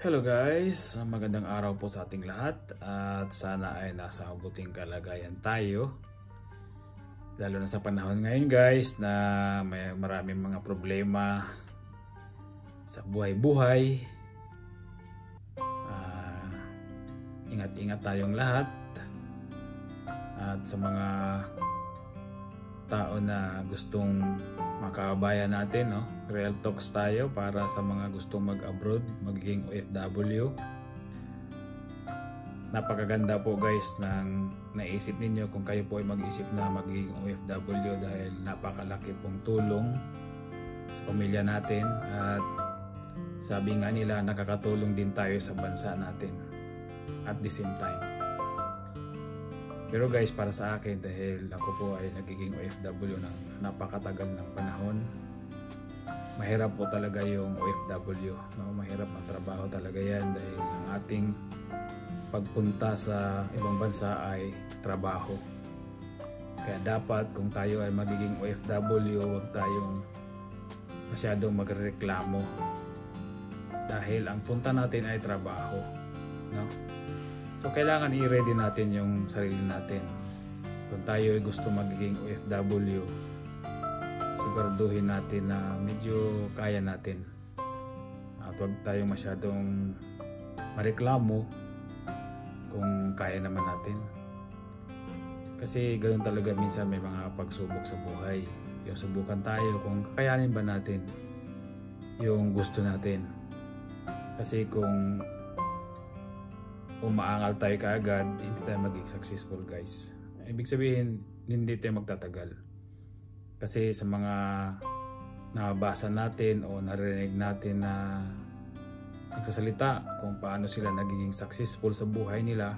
Hello guys, magandang araw po sa ating lahat at sana ay nasa mabuting kalagayan tayo. Lalo na sa panahon ngayon guys na may maraming mga problema sa buhay-buhay. Ingat-ingat tayong lahat at sa mga tao na gustong makabayan natin, no? Real talks tayo para sa mga gustong mag-abroad, magiging OFW. Napakaganda po guys ng naisip ninyo kung kayo po ay mag-isip na magiging OFW dahil napakalaki pong tulong sa pamilya natin at sabi nga nila nakakatulong din tayo sa bansa natin at the same time. Pero guys, para sa akin, dahil ako po ay nagiging OFW ng napakatagal ng panahon, mahirap po talaga yung OFW, no? Mahirap ang trabaho talaga yan dahil ang ating pagpunta sa ibang bansa ay trabaho. Kaya dapat kung tayo ay magiging OFW, huwag tayong masyadong magreklamo dahil ang punta natin ay trabaho, no? So kailangan i-ready natin yung sarili natin. Kung tayo ay gusto magiging OFW, siguraduhin natin na medyo kaya natin. At huwag tayong masyadong mareklamo kung kaya naman natin. Kasi ganoon talaga minsan may mga pagsubok sa buhay. Yung subukan tayo kung kakayanin ba natin yung gusto natin. Kasi kung umaangal tayo kaagad, hindi tayo maging successful guys. Ibig sabihin, hindi tayo magtatagal. Kasi sa mga nabasa natin o narinig natin na nagsasalita kung paano sila nagiging successful sa buhay nila,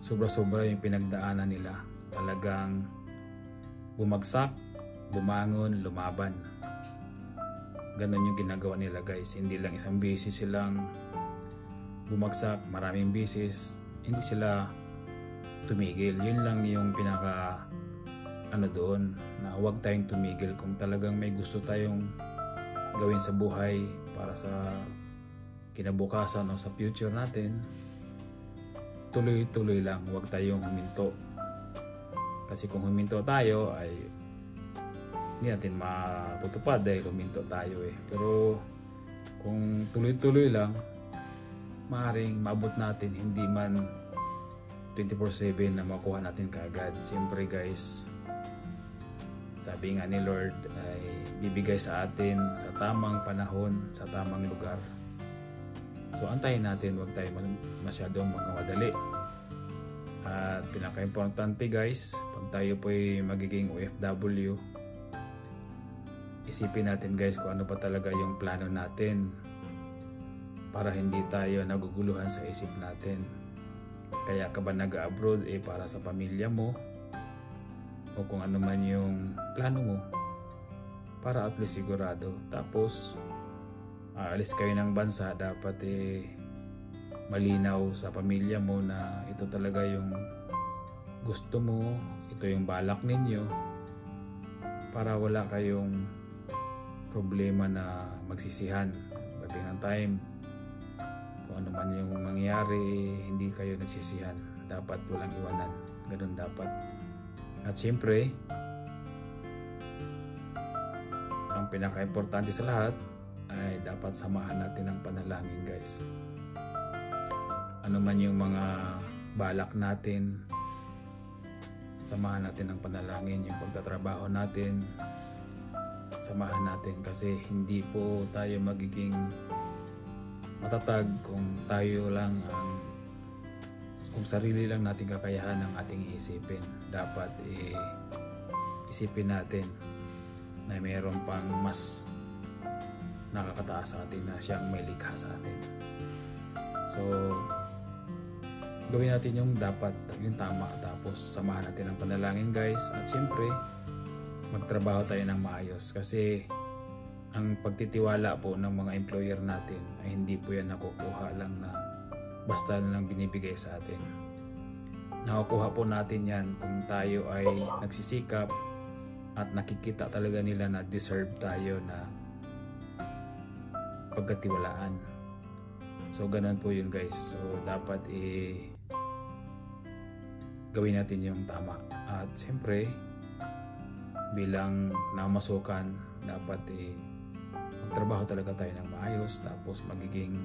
sobra-sobra yung pinagdaanan nila. Talagang bumagsak, bumangon, lumaban. Ganon yung ginagawa nila guys. Hindi lang isang beses silang bumagsak, maraming beses, hindi sila tumigil. Yun lang yung pinaka doon, na huwag tayong tumigil kung talagang may gusto tayong gawin sa buhay para sa kinabukasan o sa future natin. Tuloy-tuloy lang, huwag tayong huminto. Kasi kung huminto tayo ay hindi natin matutupad dahil huminto tayo eh. Pero kung tuloy-tuloy lang, maaaring maabot natin, hindi man 24/7 na makuha natin kaagad. Siyempre guys, sabi nga ni Lord ay bibigay sa atin sa tamang panahon, sa tamang lugar. So antayin natin, huwag tayo masyadong magmamadali. At pinaka-importante guys, pag tayo po ay magiging OFW, isipin natin guys kung ano pa talaga yung plano natin para hindi tayo naguguluhan sa isip natin. Kaya ka ba nag-abroad para sa pamilya mo o kung ano man yung plano mo para at least sigurado. Tapos aalis kayo ng bansa, dapat malinaw sa pamilya mo na ito talaga yung gusto mo, ito yung balak ninyo, para wala kayong problema na magsisihan pati ng time. Kung ano man yung mangyari, hindi kayo nagsisihan. Dapat walang iwanan. Ganun dapat. At siyempre, ang pinaka-importante sa lahat ay dapat samahan natin ang panalangin guys. Ano man yung mga balak natin, samahan natin ang panalangin. Yung pagtatrabaho natin, samahan natin. Kasi hindi po tayo magiging matatag kung tayo lang kung sarili lang natin kakayahan ang ating isipin. Dapat isipin natin na mayroon pang mas nakakataas sa atin, na siyang may likha sa atin. So gawin natin yung dapat, yung tama, tapos samahan natin ang panalangin guys. At siyempre magtrabaho tayo ng maayos, kasi ang pagtitiwala po ng mga employer natin ay hindi po yan nakukuha lang na basta na lang binibigay sa atin. Nakukuha po natin yan kung tayo ay nagsisikap at nakikita talaga nila na deserve tayo na pagkatiwalaan. So ganun po yun guys. So dapat gawin natin yung tama. At siyempre bilang namasukan dapat magtrabaho talaga tayo ng maayos, tapos magiging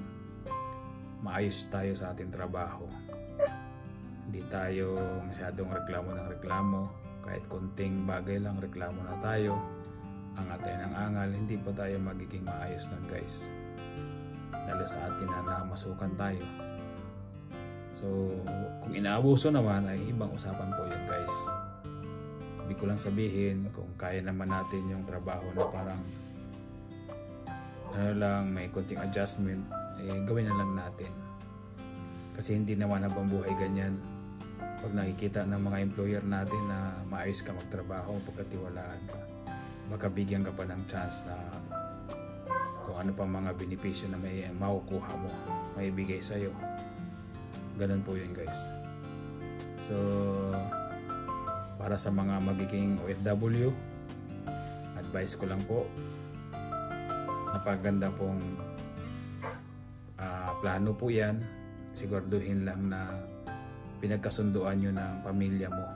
maayos tayo sa ating trabaho. Hindi tayo masyadong reklamo ng reklamo, kahit konting bagay lang reklamo na tayo, angal tayo ng angal, hindi pa tayo magiging maayos nun guys, dahil sa atin na namasukan tayo. So kung inaabuso naman ay ibang usapan po yun guys. Ibig ko lang sabihin, kung kaya naman natin yung trabaho na parang may konting adjustment, gawin na lang natin. Kasi hindi naman habang buhay ganyan. Pag nakikita ng mga employer natin na maayos ka magtrabaho, pagkatiwalaan ka, baka bigyan ka pa ng chance na kung ano pa mga benepisyo na may makukuha mo, may bigay sa'yo. Ganun po yun guys. So para sa mga magiging OFW, advice ko lang po, napaganda pong plano po yan. Siguraduhin lang na pinagkasunduan nyo ng pamilya mo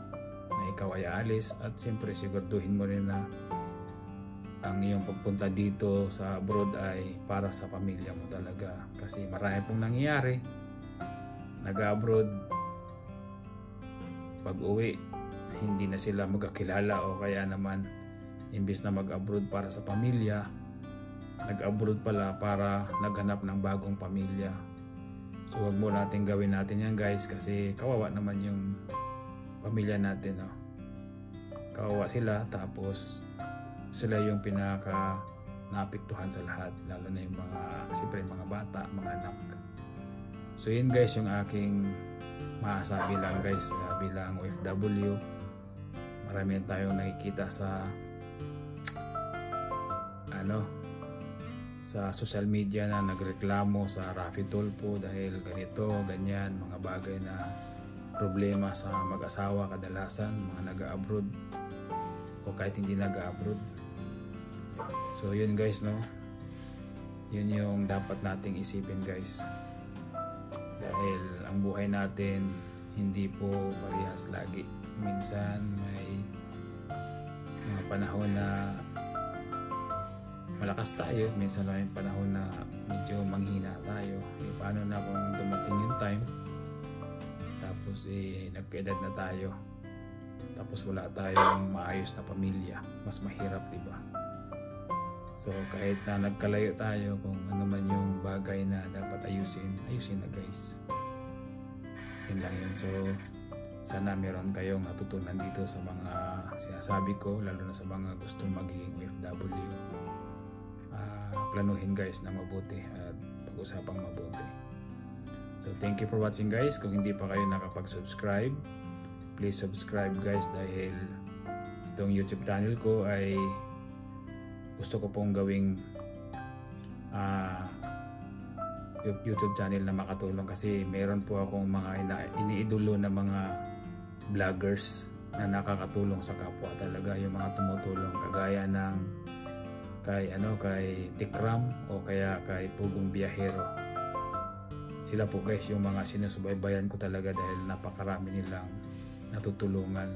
na ikaw ay aalis, at siyempre siguraduhin mo rin na ang iyong pagpunta dito sa abroad ay para sa pamilya mo talaga. Kasi marami pong nangyayari, nag-abroad, pag uwi hindi na sila magkakilala, o kaya naman imbis na mag-abroad para sa pamilya, nag-abroad pala para naghanap ng bagong pamilya. So wag mo natin gawin natin yan guys, kasi kawawa naman yung pamilya natin, no? Kawawa sila, tapos sila yung pinaka naapektuhan sa lahat, lalo na yung mga, siyempre mga bata, mga anak. So yun guys yung aking masabi lang guys, bilang OFW. Marami tayong nakikita sa sa social media na nagreklamo sa Raffy Tulfo dahil ganito, ganyan, mga bagay na problema sa mag-asawa, kadalasan mga nag-abroad o kahit hindi nag-abroad. So yun guys, no, yun yung dapat nating isipin guys, dahil ang buhay natin hindi po parehas lagi. Minsan may mga panahon na malakas tayo, minsan may panahon na medyo manghina tayo. Paano na kung dumating yung time, tapos nagkaedad na tayo, tapos wala tayong maayos na pamilya? Mas mahirap, diba? So kahit na nagkalayo tayo, kung ano man yung bagay na dapat ayusin na guys. Yun lang yun. So sana meron kayong natutunan dito sa mga sinasabi ko, lalo na sa mga gustong maging OFW. Planuhin guys na mabuti at pag-usapang mabuti. So thank you for watching guys. Kung hindi pa kayo nakapag-subscribe, please subscribe guys, dahil itong YouTube channel ko ay gusto ko pong gawing YouTube channel na makatulong, kasi meron po akong mga iniidolo na mga vloggers na nakakatulong sa kapwa talaga, yung mga tumutulong kagaya ng kay Tikram o kaya kay Pugong Biyahero. Sila po guys yung mga sinusubaybayan ko talaga, dahil napakarami nilang natutulungan.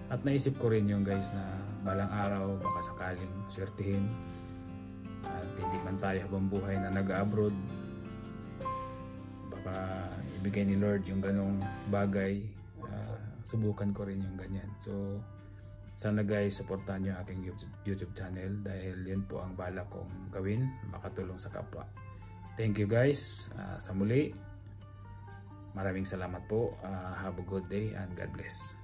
At naisip ko rin yung guys na balang araw baka sakaling swertihin at hindi man tayo habang buhay na nag-abroad, baka ibigay ni Lord yung ganong bagay, subukan ko rin yung ganyan. So sana guys, supportan nyo aking YouTube channel, dahil yun po ang balak kong gawin, makatulong sa kapwa. Thank you guys. Sa muli, maraming salamat po. Have a good day and God bless.